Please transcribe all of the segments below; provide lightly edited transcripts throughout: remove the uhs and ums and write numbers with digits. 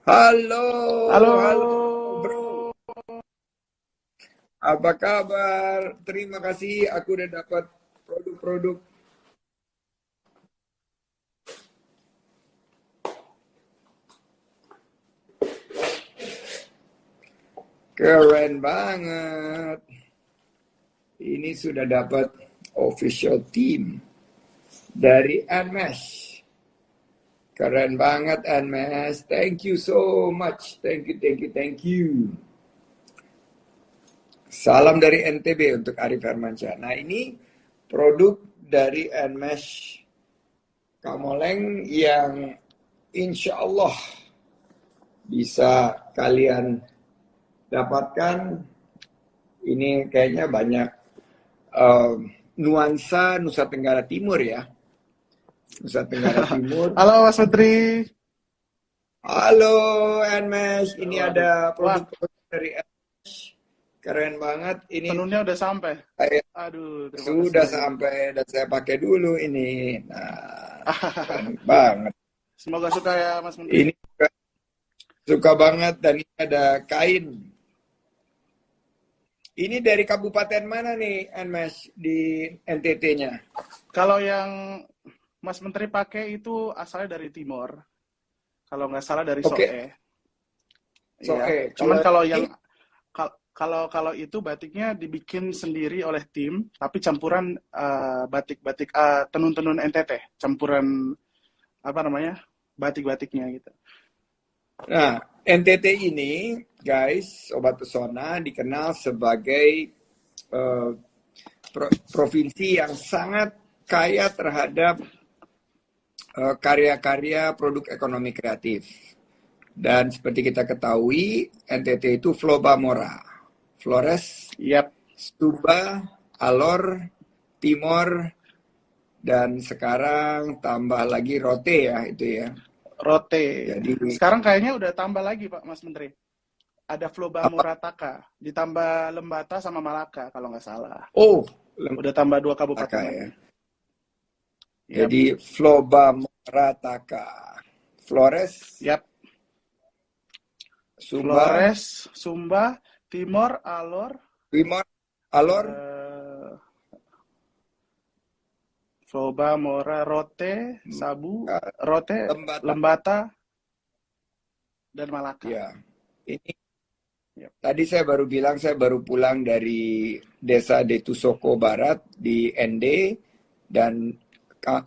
Halo, Halo. halo bro. Apa kabar? Terima kasih aku udah dapat produk-produk. Keren banget. Ini sudah dapat official team dari Nmesh. Keren banget Nmesh. Thank you so much. Thank you, thank you, thank you. Salam dari NTB untuk Arif Hermansyah. Nah ini produk dari Nmesh Kamoleng yang insya Allah bisa kalian dapatkan. Ini kayaknya banyak nuansa Nusa Tenggara Timur ya. Nusa Tenggara Timur. Halo Mas Menteri. Halo Nmesh, ini Waduh. ada Wah, produk-produk dari Nmesh. Keren banget. Ini tenunnya udah sampai. saya Aduh, terima kasih sudah banyak. sampai dan saya pakai dulu ini. Nah, keren banget. Semoga suka ya Mas Ini Menteri. suka banget dan ini ada kain. Ini dari kabupaten mana nih, Nmesh, di NTT-nya? Kalau yang Mas Menteri pakai itu asalnya dari Timor. Kalau nggak salah dari Oke, Soe. Iya. Soe. Cuman Kalau kalau ini, yang kalau itu batiknya dibikin sendiri oleh tim, tapi campuran batik-batik tenun-tenun NTT, campuran apa namanya batik-batiknya gitu. nah, NTT ini, guys, Sobat Pesona, dikenal sebagai eh, provinsi yang sangat kaya terhadap karya-karya produk ekonomi kreatif. Dan seperti kita ketahui, NTT itu Flobamora, Flores, Yap, Sumba, Alor, Timor, dan sekarang tambah lagi Rote ya itu ya. Rote. Jadi Sekarang kayaknya udah tambah lagi Pak Mas Menteri. Ada Floba apa? Murataka, ditambah Lembata sama Malaka kalau nggak salah. Oh, Udah tambah 2 kabupaten Lembataka ya. lagi. Yap, Jadi Flobamorataka, Flores, yap. Sumba, Flores, Sumba, Timor, Alor, Timor, Alor, eh, Floba, Mora, Rote, Sabu, Rote, Lembata. Lembata, dan Malaka. Ya, ini Yap. tadi saya baru bilang saya baru pulang dari desa Detusoko Barat di ND dan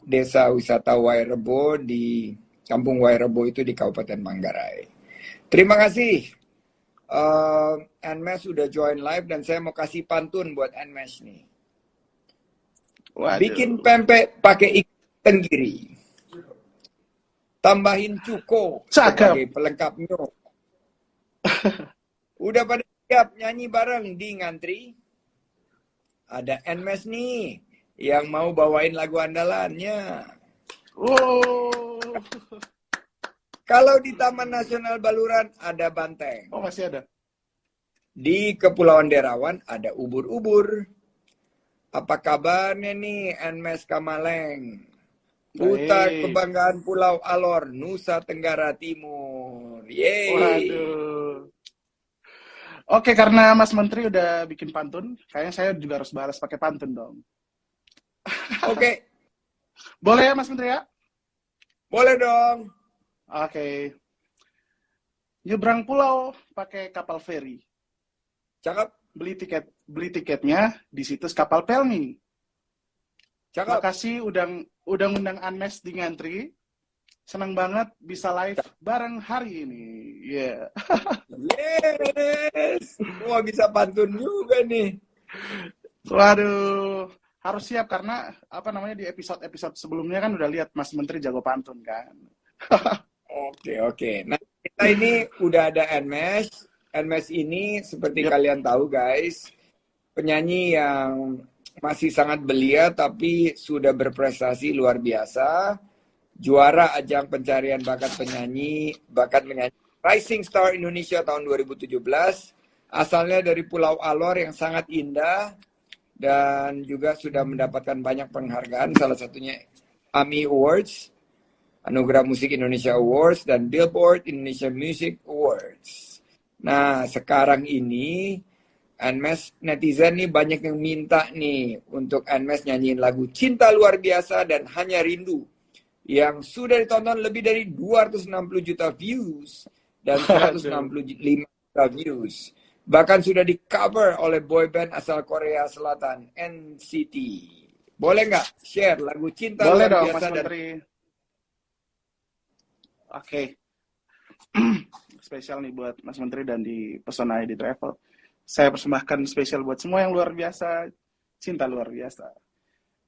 desa wisata Wairebo di Kampung Wairebo itu di Kabupaten Manggarai. Terima kasih. Nmesh sudah join live dan saya mau kasih pantun buat Nmesh nih. Bikin Waduh. pempek pakai ikan tenggiri. Tambahin cuko Cakep. sebagai pelengkapnya. Udah pada siap nyanyi bareng di ngantri? Ada Nmesh nih yang mau bawain lagu andalannya. Oh. Kalau di Taman Nasional Baluran ada banteng. Oh, masih ada. Di Kepulauan Derawan ada ubur-ubur. Apa kabarnya nih Nmesh Kamaleng? Putar Baik. kebanggaan Pulau Alor, Nusa Tenggara Timur. Yeay. Waduh. Oke, karena Mas Menteri udah bikin pantun, kayaknya saya juga harus balas pakai pantun dong. Oke, Boleh ya Mas Menteri ya? boleh dong. Oke. Nyebrang pulau pakai kapal feri. Cakep, Beli tiketnya di situs Kapal Pelni. cakep. Makasih udah ngundang Anmes di ngantri. Senang banget bisa live bareng hari ini. Yeah. Yes. Wah, bisa pantun juga nih. Waduh, harus siap karena apa namanya di episode sebelumnya kan udah lihat Mas Menteri jago pantun kan. Oke. Nah, kita ini udah ada Nmesh. Nmesh ini seperti Yep. kalian tahu guys, penyanyi yang masih sangat belia tapi sudah berprestasi luar biasa. Juara ajang pencarian bakat menyanyi Rising Star Indonesia tahun 2017. Asalnya dari Pulau Alor yang sangat indah dan juga sudah mendapatkan banyak penghargaan, salah satunya AMI Awards. Anugerah Musik Indonesia Awards, dan Billboard Indonesia Music Awards. Nah, sekarang ini Anmes netizen nih banyak yang minta nih untuk Anmes nyanyiin lagu Cinta Luar Biasa dan Hanya Rindu yang sudah ditonton lebih dari 260 juta views dan 165 juta views. Bahkan sudah di cover oleh boyband asal Korea Selatan, NCT. Boleh nggak share lagu Cinta Boleh Luar dong, Biasa Mas dan Menteri. Oke. Spesial nih buat Mas Menteri dan di Pesona ID Travel. Saya persembahkan spesial buat semua yang luar biasa, cinta luar biasa.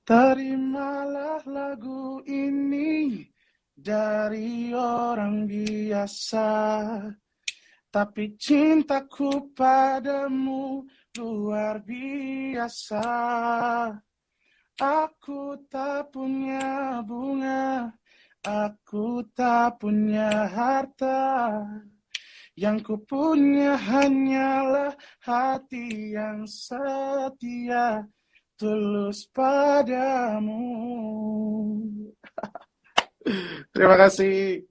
Terimalah lagu ini dari orang biasa, tapi cintaku padamu luar biasa. Aku tak punya bunga, aku tak punya harta, yang ku punya hanyalah hati yang setia, tulus padamu. Terima kasih.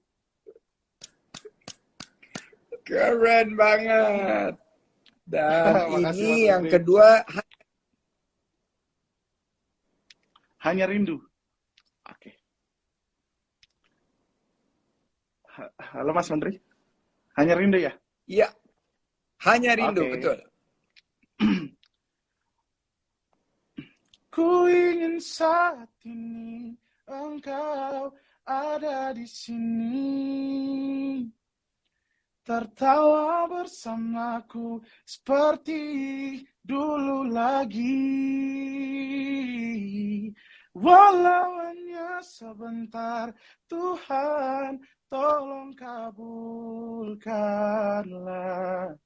keren banget. Dan Makasih, Mas ini yang Menteri. kedua, Hanya rindu. Oke. Halo Mas Menteri. Hanya rindu ya? ya, Hanya Rindu, Oke. betul. Ku ingin saat ini engkau ada di sini, tertawa bersamaku seperti dulu lagi. Walau hanya sebentar, Tuhan tolong kabulkanlah.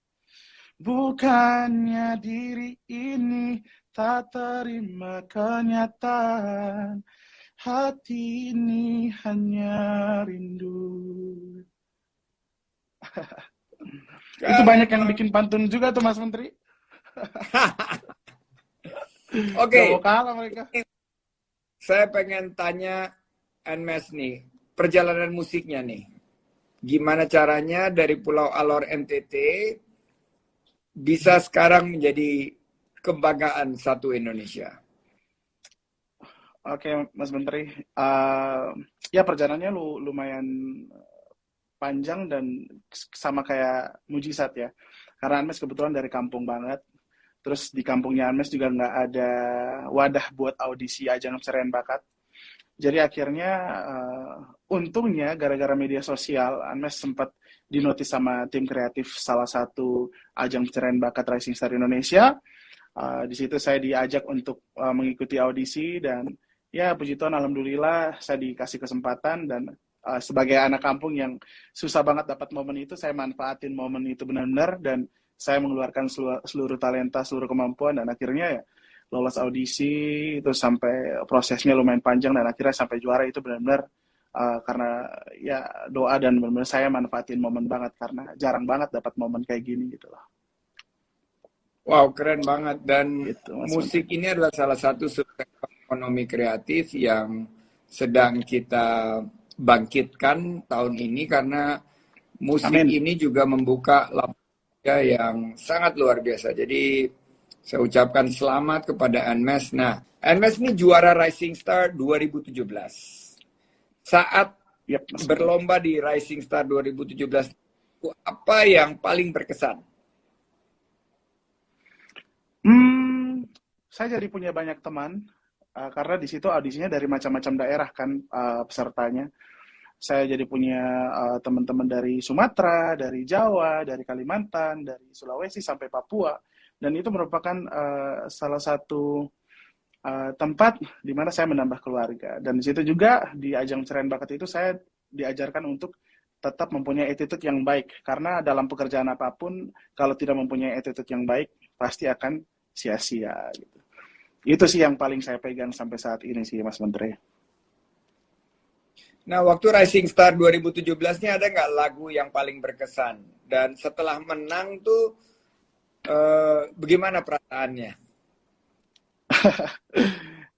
Bukannya diri ini tak terima kenyataan, hati ini hanya rindu. Itu banyak yang bikin pantun juga tuh Mas Menteri. Oke, Gak mau kalah mereka. saya pengen tanya Anmes nih, perjalanan musiknya nih. Gimana caranya dari Pulau Alor NTT bisa sekarang menjadi kebanggaan satu Indonesia? Oke, Mas Menteri. Ya perjalanannya lumayan panjang dan sama kayak mujizat ya. Karena Anmes kebetulan dari kampung banget. Terus di kampungnya Anmes juga nggak ada wadah buat audisi ajang pencarian bakat. Jadi akhirnya untungnya gara-gara media sosial Anmes sempat dinotis sama tim kreatif salah satu ajang pencarian bakat Rising Star Indonesia. Di situ saya diajak untuk mengikuti audisi dan ya puji Tuhan alhamdulillah saya dikasih kesempatan dan sebagai anak kampung yang susah banget dapat momen itu, saya manfaatin momen itu benar-benar dan saya mengeluarkan seluruh talenta, seluruh kemampuan dan akhirnya ya lolos audisi itu sampai prosesnya lumayan panjang dan akhirnya sampai juara itu benar-benar karena ya doa dan benar-benar saya manfaatin momen banget karena jarang banget dapat momen kayak gini gitu loh. Wow, keren banget. Dan Gitu, Mas musik Menteri. ini adalah salah satu sumber ekonomi kreatif yang sedang kita bangkitkan tahun ini karena musik Amin. ini juga membuka lapangan kerja yang sangat luar biasa. Jadi saya ucapkan selamat kepada Anmes. Nah, Anmes ini juara Rising Star 2017. Saat Yap, Mas Menteri. berlomba di Rising Star 2017, apa yang paling berkesan? Saya jadi punya banyak teman karena di situ audisinya dari macam-macam daerah kan pesertanya. Saya jadi punya teman-teman dari Sumatera, dari Jawa, dari Kalimantan, dari Sulawesi sampai Papua, dan itu merupakan salah satu tempat di mana saya menambah keluarga. Dan di situ juga di ajang pencarian bakat itu saya diajarkan untuk tetap mempunyai attitude yang baik karena dalam pekerjaan apapun kalau tidak mempunyai attitude yang baik pasti akan sia-sia gitu. Itu sih yang paling saya pegang sampai saat ini sih Mas Menteri. Nah, waktu Rising Star 2017-nya ada nggak lagu yang paling berkesan? Dan setelah menang tuh bagaimana perasaannya?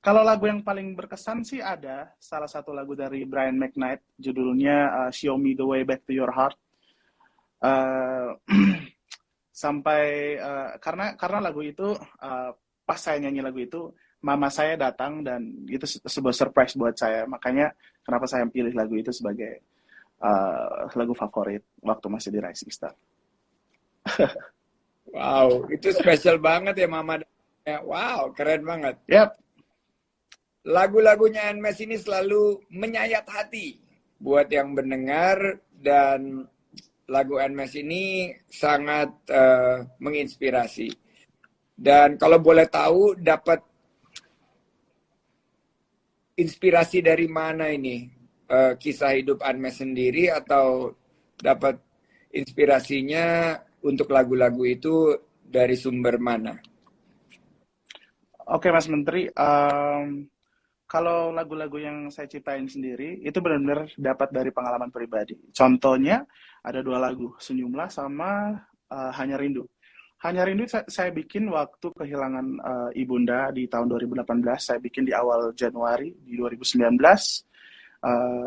Kalau lagu yang paling berkesan sih ada salah satu lagu dari Brian McKnight, judulnya Show Me the Way Back to Your Heart. Eh, sampai karena lagu itu pas saya nyanyi lagu itu, mama saya datang dan itu sebuah surprise buat saya. Makanya kenapa saya pilih lagu itu sebagai lagu favorit waktu masih di Rising Star. Wow, itu spesial banget ya Mama. Wow, keren banget. Yap. Lagu-lagunya Nmes ini selalu menyayat hati buat yang mendengar, dan lagu Nmes ini sangat menginspirasi. Dan kalau boleh tahu, dapat inspirasi dari mana ini? Kisah hidup Nmes sendiri atau dapat inspirasinya untuk lagu-lagu itu dari sumber mana? Oke, Mas Menteri. Kalau lagu-lagu yang saya ciptain sendiri, itu benar-benar dapat dari pengalaman pribadi. Contohnya, ada 2 lagu, Senyumlah sama Hanya Rindu. Hanya Rindu saya bikin waktu kehilangan ibunda di tahun 2018. Saya bikin di awal Januari di 2019.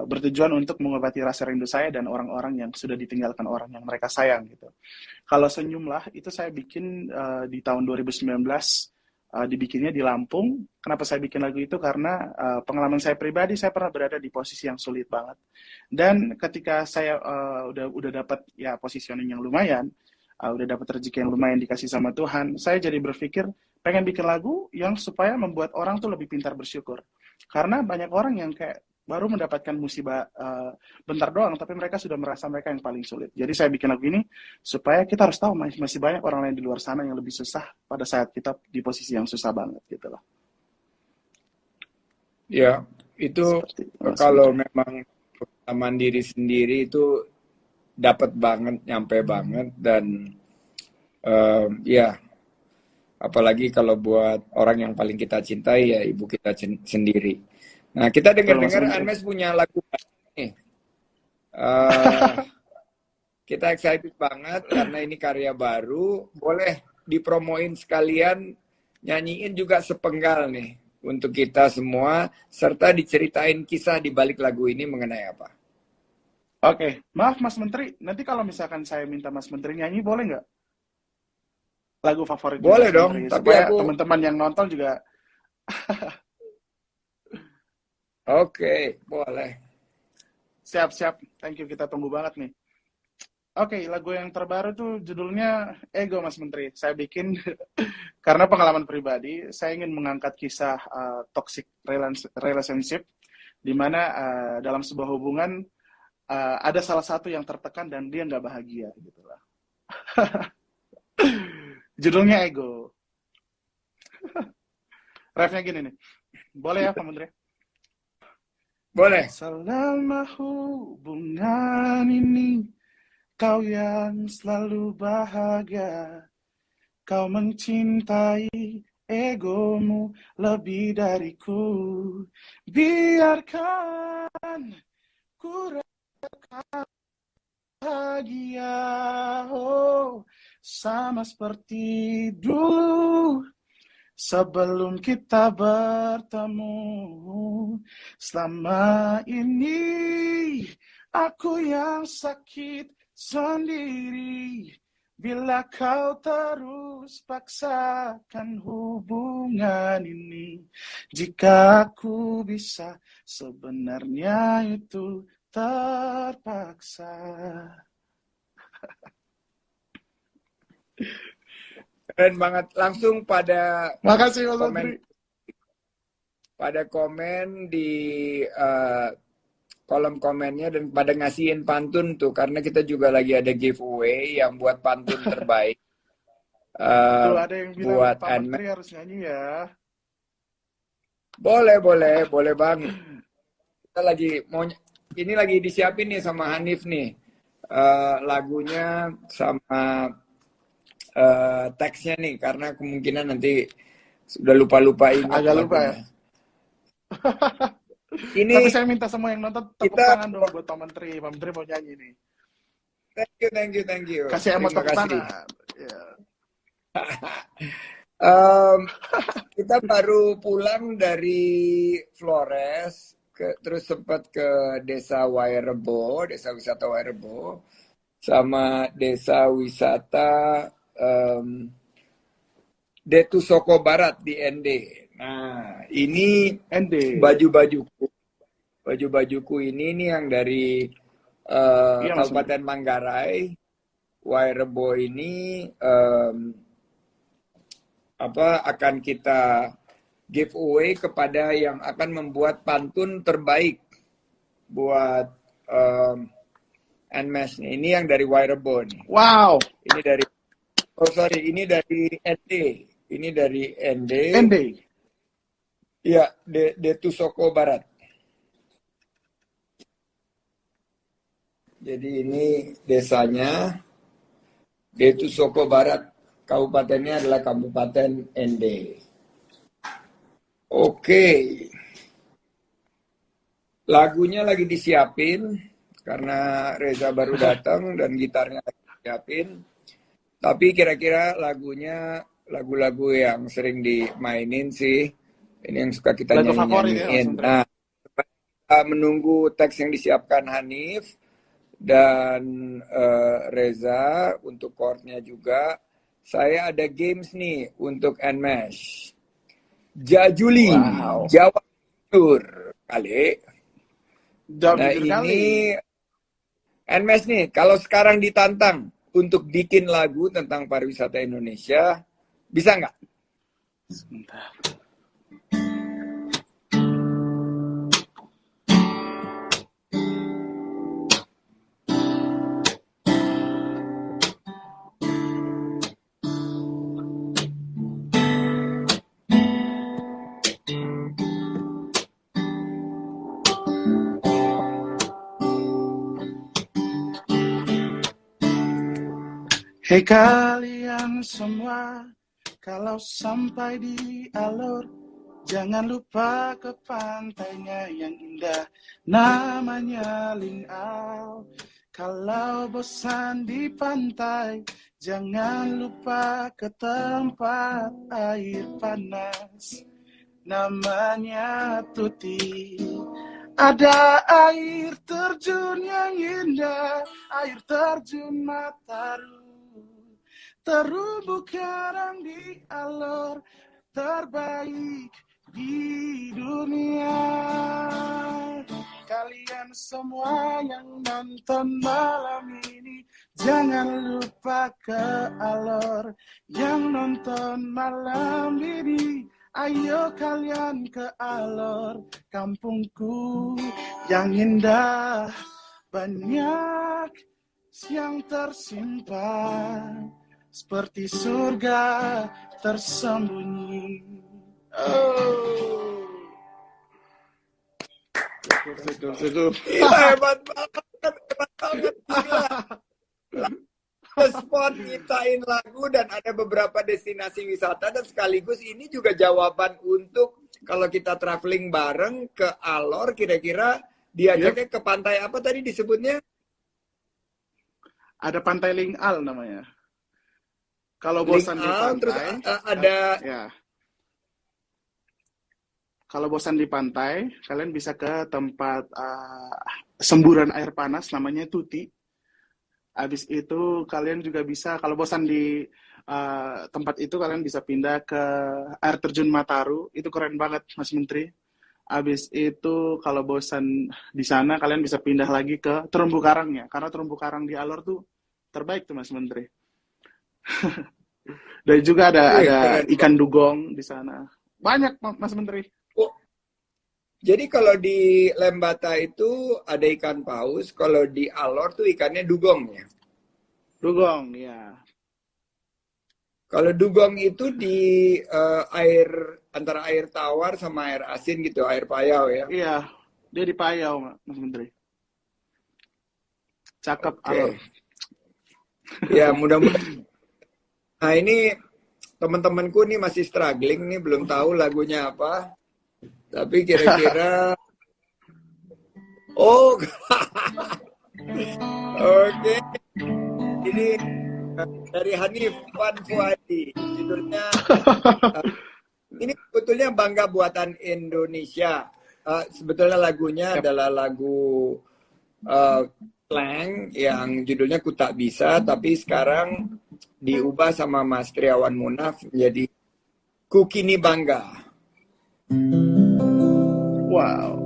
Bertujuan untuk mengobati rasa rindu saya dan orang-orang yang sudah ditinggalkan orang yang mereka sayang gitu. Kalau Senyumlah itu saya bikin di tahun 2019, dibikinnya di Lampung. Kenapa saya bikin lagu itu? Karena pengalaman saya pribadi, saya pernah berada di posisi yang sulit banget. Dan ketika saya udah dapat ya positioning yang lumayan, udah dapat rezeki yang lumayan dikasih sama Tuhan, saya jadi berpikir pengen bikin lagu yang supaya membuat orang tuh lebih pintar bersyukur. Karena banyak orang yang kayak baru mendapatkan musibah bentar doang, tapi mereka sudah merasa mereka yang paling sulit. Jadi saya bikin lagu ini supaya kita harus tahu masih banyak orang lain di luar sana yang lebih susah pada saat kita di posisi yang susah banget gitu loh. Ya, itu kalau memang pengalaman diri sendiri itu dapat banget, nyampe banget, dan ya apalagi kalau buat orang yang paling kita cintai ya ibu kita sendiri. Nah, kita dengar-dengar Nmes punya lagu nih. Kita excited banget karena ini karya baru. Boleh dipromoin sekalian, nyanyiin juga sepenggal nih untuk kita semua, serta diceritain kisah di balik lagu ini mengenai apa. Oke, maaf Mas Menteri, nanti kalau misalkan saya minta Mas Menteri nyanyi, boleh nggak? Lagu favorit boleh Mas dong, Menteri, tapi supaya aku teman-teman yang nonton juga. Oke, boleh. Siap. Thank you, kita tunggu banget nih. Oke, lagu yang terbaru tuh judulnya Ego, Mas Menteri. Saya bikin karena pengalaman pribadi, saya ingin mengangkat kisah toxic relationship, di mana dalam sebuah hubungan ada salah satu yang tertekan dan dia nggak bahagia, gitu lah. Judulnya Ego. Refnya gini nih. Boleh ya, Pak Menteri? Boleh. Selama hubungan ini, kau yang selalu bahagia, kau mencintai egomu lebih dariku. Biarkan ku rasakan bahagia, oh, sama seperti dulu. Sebelum kita bertemu, selama ini aku yang sakit sendiri. Bila kau terus paksakan hubungan ini, jika aku bisa, sebenarnya itu terpaksa. Keren banget. Langsung pada Makasih, Mas Menteri. Pada komen di kolom komennya, dan pada ngasihin pantun tuh, karena kita juga lagi ada giveaway yang buat pantun terbaik. Tuh ada yang bilang buat Pak Menteri harus nyanyi ya. Boleh banget. Kita ini lagi disiapin nih sama Hanif nih, lagunya sama teksnya nih, karena kemungkinan nanti sudah lupa ingat. Agak lupa ya. Ini tapi saya minta semua yang nonton tepuk tangan dong buat Pak Menteri. Pak Menteri mau nyanyi nih. Thank you. Kasih emosi tepuk tangan. Yeah. Em, kita baru pulang dari Flores, terus sempat ke Desa Wairebo, Desa Wisata Wairebo, sama Desa Wisata Detu Soko Barat di ND. Nah, ini ND. baju-bajuku, baju-bajuku ini nih yang dari Iya Mas Menteri. Kabupaten Manggarai, Wairebo ini akan kita giveaway kepada yang akan membuat pantun terbaik buat NMAS nih. Ini yang dari Wairebo nih. Wow. Ini dari ND. Ini dari ND. ND. Iya, Detu Soko Barat. Jadi ini desanya Detu Soko Barat. Kabupatennya adalah Kabupaten ND. Oke. Lagunya lagi disiapin karena Reza baru datang dan gitarnya lagi disiapin. Tapi kira-kira lagunya lagu-lagu yang sering dimainin sih. Ini yang suka kita Lagu favorit ya, nyanyi-nyanyiin. Mas Menteri. Nah, kita menunggu teks yang disiapkan Hanif dan Reza untuk chordnya juga. Saya ada games nih untuk NMAS. Jajuli, Wow. Jawa Jujur kali. Jawab Nah jujur kali. ini NMAS nih, kalau sekarang ditantang untuk bikin lagu tentang pariwisata Indonesia, bisa nggak? Sebentar. Hei kalian semua, kalau sampai di Alor, jangan lupa ke pantainya yang indah, namanya Lingau. Kalau bosan di pantai, jangan lupa ke tempat air panas, namanya Tuti. Ada air terjun yang indah, air terjun Mataru. Terumbu karang di Alor, terbaik di dunia. Kalian semua yang nonton malam ini, jangan lupa ke Alor. Yang nonton malam ini, ayo kalian ke Alor, kampungku yang indah, banyak yang tersimpan, seperti surga tersembunyi. Oh. Syukur. Hebat banget, gila. Spot nyiptain lagu dan ada beberapa destinasi wisata dan sekaligus ini juga jawaban untuk kalau kita traveling bareng ke Alor, kira-kira diajaknya ke pantai apa tadi disebutnya? Ada pantai Lingal namanya. Kalau bosan di pantai, terus ada ya. Kalau bosan di pantai, kalian bisa ke tempat semburan air panas namanya Tuti. Habis itu kalian juga bisa, kalau bosan di tempat itu, kalian bisa pindah ke air terjun Mataru. Itu keren banget, Mas Menteri. Habis itu kalau bosan di sana, kalian bisa pindah lagi ke terumbu karangnya. Karena terumbu karang di Alor tuh terbaik tuh, Mas Menteri. Dan juga ada ikan dugong di sana. Banyak, Mas Menteri. Oh, jadi kalau di Lembata itu ada ikan paus, kalau di Alor tuh ikannya dugong ya? Dugong, ya. Kalau dugong itu di antara air tawar sama air asin gitu, air payau ya? Iya, dia di Payau, Mas Menteri. Cakep, Alor. Ya, mudah-mudahan. Nah, ini teman-temanku nih masih struggling nih, belum tahu lagunya apa. Tapi kira-kira oke. Ini dari Hanif Wan Fuadi. Judulnya ini sebetulnya Bangga Buatan Indonesia. Sebetulnya lagunya adalah lagu Slang yang judulnya Ku Tak Bisa, tapi sekarang diubah sama Mas Triawan Munaf menjadi Ku Kini Bangga. Wow.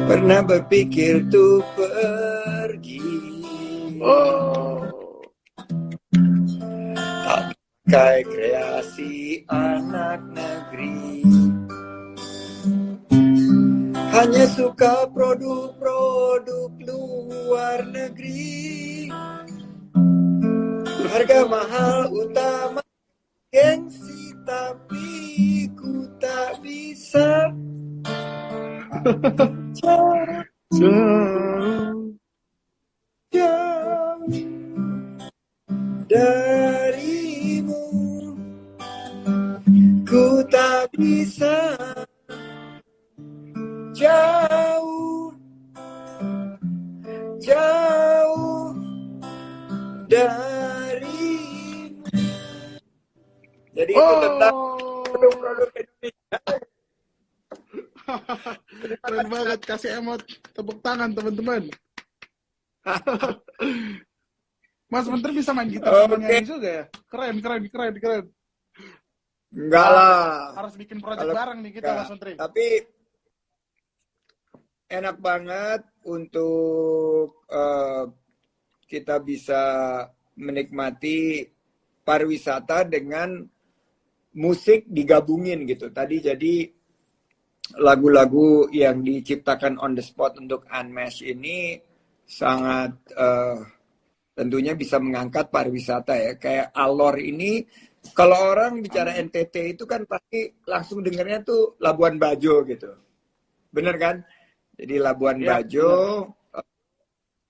Pernah berpikir tuh pergi, tak pakai kreasi anak negeri, hanya suka produk-produk luar negeri, harga mahal utama gengsi, tapi ku tak bisa jauh darimu, ku tak bisa jauh darimu. Jadi itu tentang produk-produk Indonesia. Keren banget, kasih emot tepuk tangan teman-teman. Mas Menteri bisa main gitar sama nyanyi juga ya? Keren. Enggak lah. Harus bikin project bareng nih kita, Mas Menteri. Tapi enak banget untuk kita bisa menikmati pariwisata dengan musik digabungin gitu. Tadi jadi lagu-lagu yang diciptakan on the spot untuk Unmesh ini sangat tentunya bisa mengangkat pariwisata ya. Kayak Alor ini, kalau orang bicara NTT itu kan pasti langsung dengarnya tuh Labuan Bajo gitu. Bener kan? Jadi Labuan Bajo,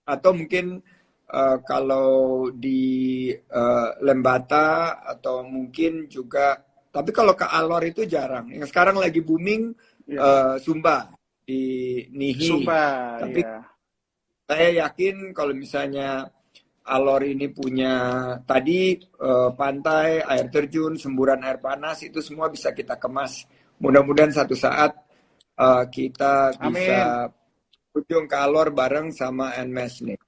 atau mungkin kalau di Lembata, atau mungkin juga, tapi kalau ke Alor itu jarang. Yang sekarang lagi booming Sumba di Nihi. Sumba, tapi saya yakin kalau misalnya Alor ini punya tadi pantai, air terjun, semburan air panas, itu semua bisa kita kemas. Mudah-mudahan satu saat kita bisa ujung ke Alor bareng sama Unmesh nih.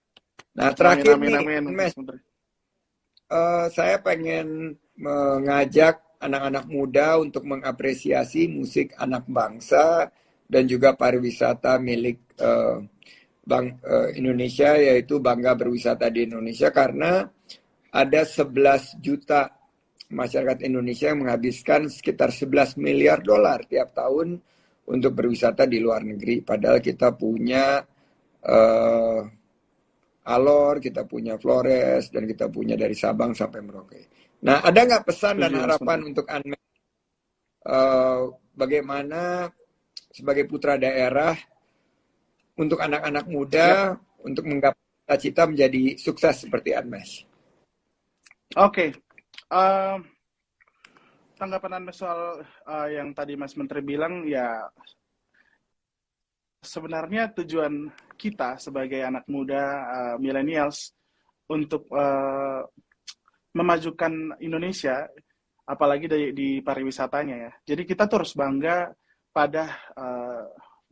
Nah terakhir Unmesh, saya pengen mengajak anak-anak muda untuk mengapresiasi musik anak bangsa dan juga pariwisata milik Bank Indonesia, yaitu Bangga Berwisata di Indonesia, karena ada 11 juta masyarakat Indonesia yang menghabiskan sekitar 11 miliar dolar tiap tahun untuk berwisata di luar negeri. Padahal kita punya Alor, kita punya Flores, dan kita punya dari Sabang sampai Merauke. Nah, ada nggak pesan dan harapan untuk Unmesh? Bagaimana sebagai putra daerah untuk anak-anak muda untuk menggapai cita-cita menjadi sukses seperti Unmesh? Oke. Tanggapan Unmesh soal yang tadi Mas Menteri bilang, ya sebenarnya tujuan kita sebagai anak muda millennials untuk memajukan Indonesia, apalagi di pariwisatanya ya. Jadi kita terus bangga pada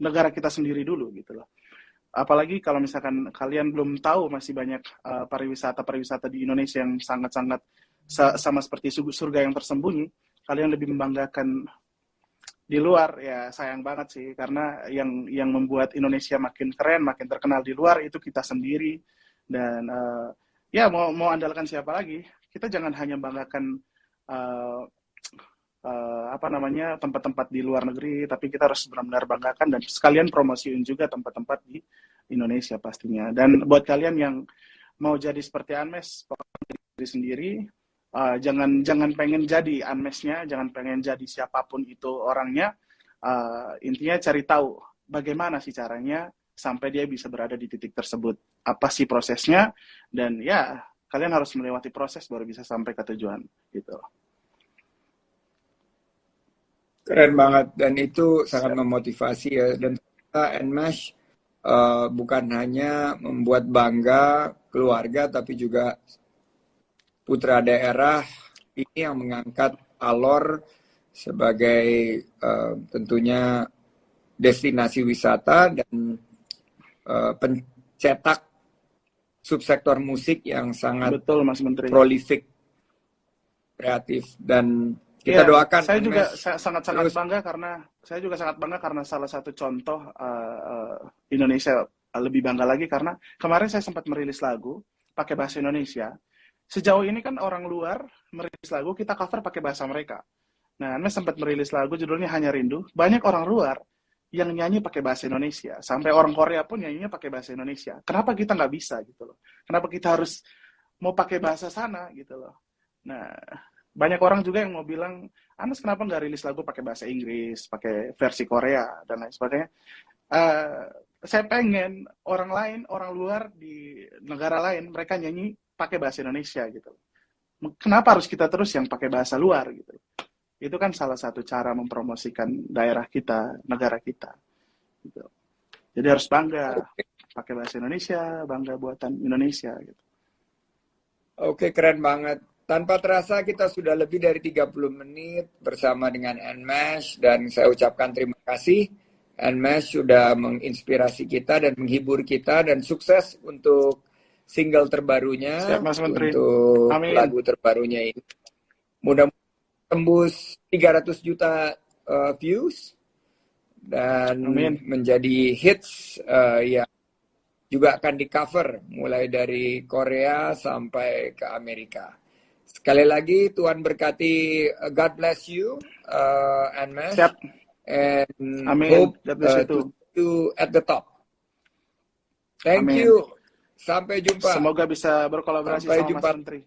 negara kita sendiri dulu gitu loh. Apalagi kalau misalkan kalian belum tahu, masih banyak pariwisata di Indonesia yang sangat-sangat sama seperti surga yang tersembunyi. Kalian lebih membanggakan di luar, ya sayang banget sih, karena yang membuat Indonesia makin keren, makin terkenal di luar itu kita sendiri. Dan ya mau andalkan siapa lagi? Kita jangan hanya banggakan tempat-tempat di luar negeri, tapi kita harus benar-benar banggakan dan sekalian promosiin juga tempat-tempat di Indonesia pastinya. Dan buat kalian yang mau jadi seperti Unmesh, pokoknya diri sendiri, jangan pengen jadi Unmesh-nya, jangan pengen jadi siapapun itu orangnya. Intinya cari tahu bagaimana sih caranya sampai dia bisa berada di titik tersebut, apa sih prosesnya, dan ya kalian harus melewati proses baru bisa sampai ke tujuan gitu. Keren banget dan itu sangat Siap. memotivasi ya dan ternyata Nmesh bukan hanya membuat bangga keluarga tapi juga putra daerah ini yang mengangkat Alor sebagai tentunya destinasi wisata dan pencetak subsektor musik yang sangat Betul, Mas Menteri. prolific, kreatif dan kita Iya, doakan saya juga Nmesh sangat-sangat terus. bangga karena salah satu contoh Indonesia lebih bangga lagi karena kemarin saya sempat merilis lagu pakai bahasa Indonesia. Sejauh ini kan orang luar merilis lagu kita cover pakai bahasa mereka. Nah, Anda sempat merilis lagu judulnya Hanya Rindu. Banyak orang luar yang nyanyi pakai bahasa Indonesia. Sampai orang Korea pun nyanyinya pakai bahasa Indonesia. Kenapa kita nggak bisa gitu loh? Kenapa kita harus mau pakai bahasa sana gitu loh? Nah, banyak orang juga yang mau bilang, Anas kenapa nggak rilis lagu pakai bahasa Inggris, pakai versi Korea, dan lain sebagainya. Saya pengen orang lain, orang luar di negara lain, mereka nyanyi pakai bahasa Indonesia gitu. Kenapa harus kita terus yang pakai bahasa luar gitu? Itu kan salah satu cara mempromosikan daerah kita, negara kita. Gitu. Jadi harus bangga pakai bahasa Indonesia, bangga buatan Indonesia. Gitu. Oke, keren banget. Tanpa terasa kita sudah lebih dari 30 menit bersama dengan Nmesh dan saya ucapkan terima kasih. Nmesh sudah menginspirasi kita dan menghibur kita dan sukses untuk single terbarunya, Siap, Mas Menteri. untuk Amin. lagu terbarunya ini. Mudah-mudahan tembus 300 juta views dan Amin. menjadi hits yang juga akan di cover mulai dari Korea sampai ke Amerika. Sekali lagi Tuhan berkati, God bless you Nmesh, Siap. and Amin. hope God bless you to too. see you at the top. Thank Amin. you. Sampai jumpa. Semoga bisa berkolaborasi Sampai sama jumpa. Mas Menteri.